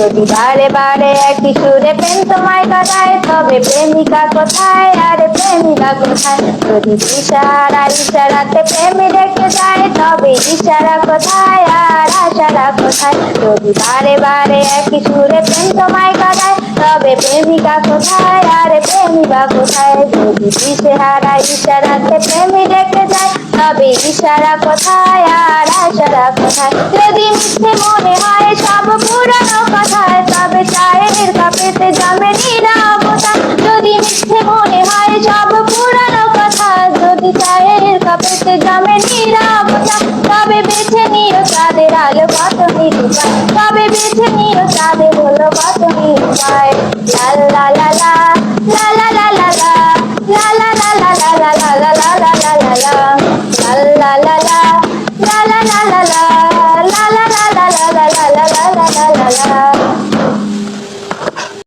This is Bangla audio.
যদি বারে বারে একই সুরে প্রেম তোমায় কাঁদায়, তবে প্রেমিকা কোথায়, আরে প্রেমিকা কোথায়? যদি ইশারা ইশারাতে প্রেম রেখে যায়, তবে ইশারা কোথায় আর আশারা কোথায়? যদি বারে বারে একই সুরে প্রেম তোমায় কাঁদায়, তবে প্রেমিকা কোথায়, আরে প্রেমিকা কোথায়? যদি দিশেহারা ইশারাতে প্রেম রেখে যায়, তবে ইশারা কোথায় আর আশারা কোথায়? যদি মিথ্যে মনে হয় সব পুরানো কথায়, তবে চায়ের কাপেতে জমে নীরবতা। যদি মিথ্যে মনে হয় সব পুরানো কথা, যদি চায়ের কাপেতে জমে নীরবতা, তবে বেছে নিও চাঁদের আলো কত নিরূপায়, তবে বেছে নিও চাঁদের হলো কত নিরূপায়। লা লা লা।